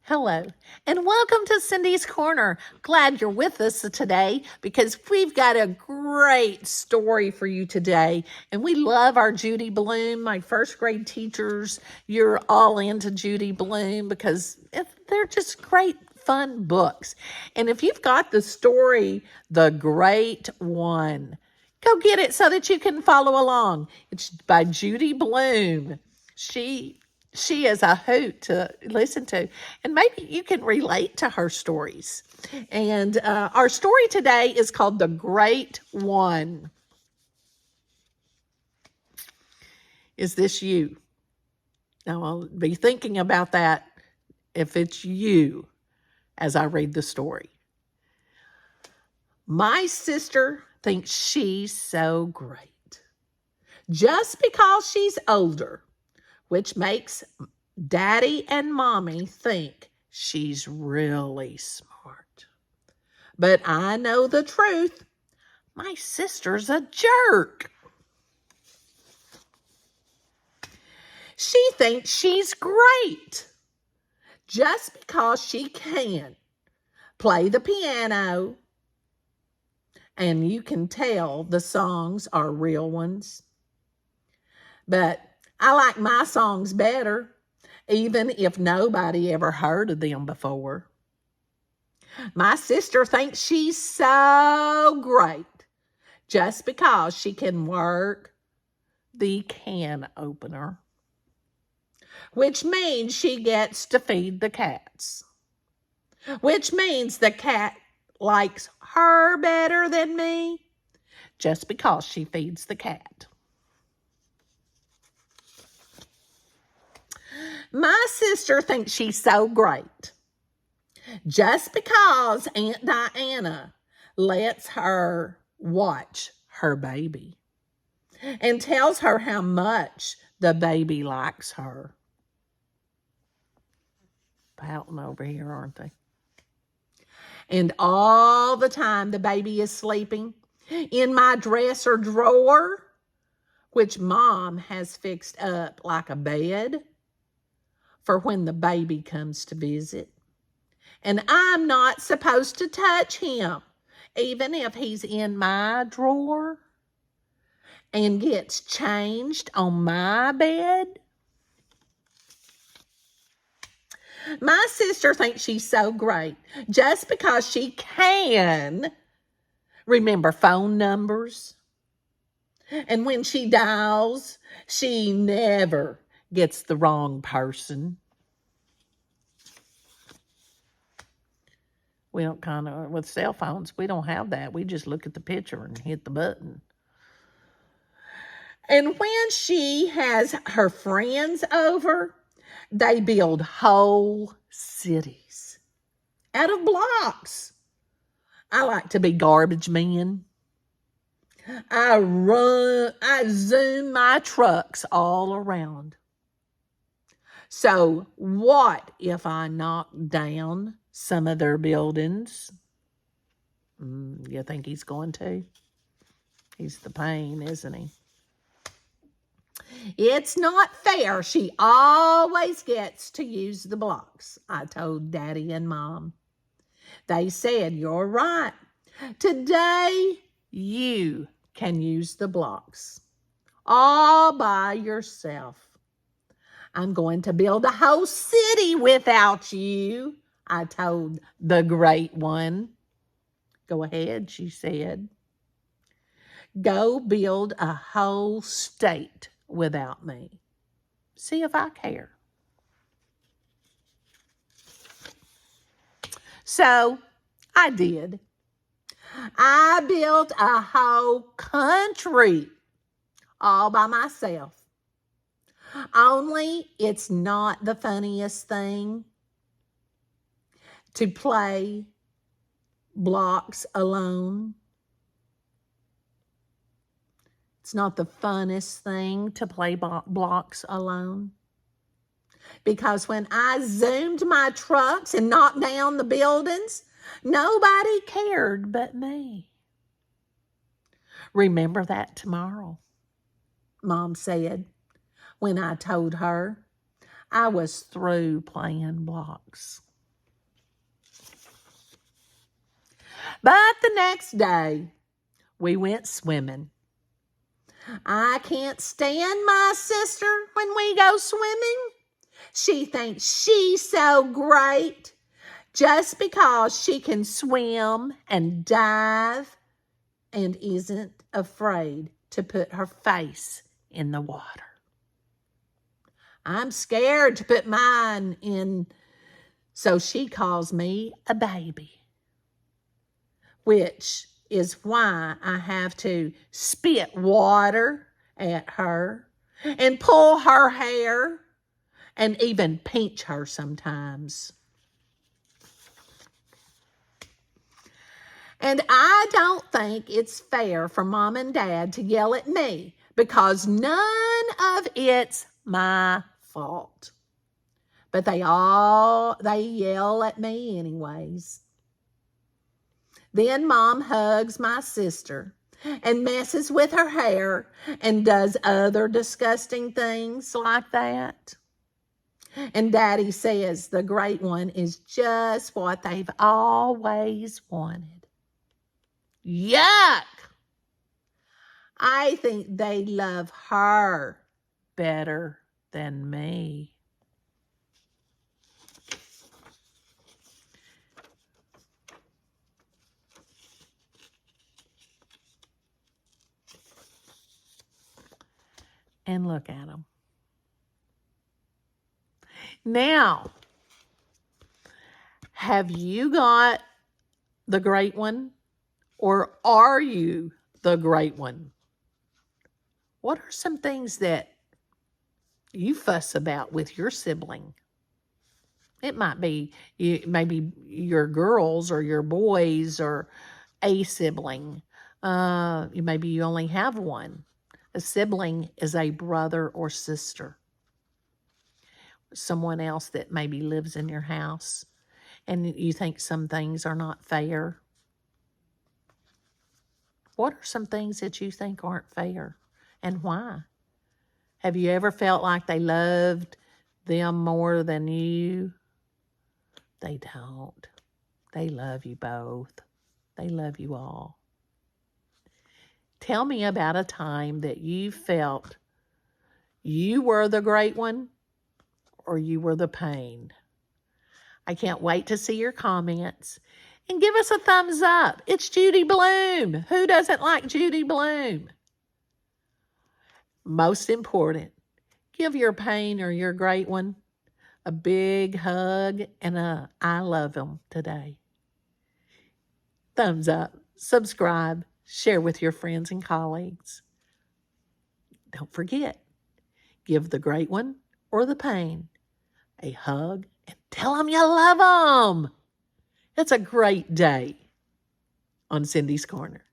Hello, and welcome to Cindy's Corner. Glad you're with us today because we've got a great story for you today. And we love our Judy Blume, my first grade teachers. You're all into Judy Blume because they're just great, fun books. And if you've got the story, The Great One, go get it so that you can follow along. It's by Judy Blume. She is a hoot to listen to, and maybe you can relate to her stories. And our story today is called The Great One. Is this you? Now, I'll be thinking about that if it's you as I read the story. My sister thinks she's so great. Just because she's older, which makes Daddy and Mommy think she's really smart. But I know the truth. My sister's a jerk. She thinks she's great just because she can play the piano, and you can tell the songs are real ones. But I like my songs better, even if nobody ever heard of them before. My sister thinks she's so great just because she can work the can opener, which means she gets to feed the cats, which means the cat likes her better than me just because she feeds the cat. My sister thinks she's so great just because Aunt Diana lets her watch her baby and tells her how much the baby likes her. Pouting over here, aren't they? And all the time the baby is sleeping in my dresser drawer, which Mom has fixed up like a bed for when the baby comes to visit. And I'm not supposed to touch him, even if he's in my drawer and gets changed on my bed. My sister thinks she's so great just because she can remember phone numbers. And when she dials, she never gets the wrong person. We don't with cell phones, we don't have that. We just look at the picture and hit the button. And when she has her friends over, they build whole cities out of blocks. I like to be garbage man. I zoom my trucks all around. So what if I knock down some of their buildings? You think he's going to? He's the pain, isn't he? It's not fair. She always gets to use the blocks, I told Daddy and Mom. They said, you're right. Today, you can use the blocks all by yourself. I'm going to build a whole city without you, I told the Great One. Go ahead, she said. Go build a whole state without me. See if I care. So I did. I built a whole country all by myself. Only it's not the funniest thing to play blocks alone. It's not the funnest thing to play blocks alone. Because when I zoomed my trucks and knocked down the buildings, nobody cared but me. Remember that tomorrow, Mom said, when I told her I was through playing blocks. But the next day, we went swimming. I can't stand my sister when we go swimming. She thinks she's so great just because she can swim and dive and isn't afraid to put her face in the water. I'm scared to put mine in, so she calls me a baby, which is why I have to spit water at her and pull her hair and even pinch her sometimes. And I don't think it's fair for Mom and Dad to yell at me because none of it's my fault. But they yell at me anyways. Then Mom hugs my sister and messes with her hair and does other disgusting things like that. And Daddy says the great one is just what they've always wanted. Yuck! I think they love her better than me. And look at them. Now, have you got the great one, or are you the great one? What are some things that you fuss about with your sibling? It might be maybe your girls or your boys or a sibling. Maybe you only have one. A sibling is a brother or sister. Someone else that maybe lives in your house and you think some things are not fair. What are some things that you think aren't fair and why? Have you ever felt like they loved them more than you? They don't. They love you both. They love you all. Tell me about a time that you felt you were the great one or you were the pain. I can't wait to see your comments. And give us a thumbs up. It's Judy Blume. Who doesn't like Judy Blume? Most important, give your pain or your great one a big hug and a I love him today. Thumbs up, subscribe, share with your friends and colleagues. Don't forget, give the great one or the pain a hug and tell them you love them. It's a great day on Cindy's Corner.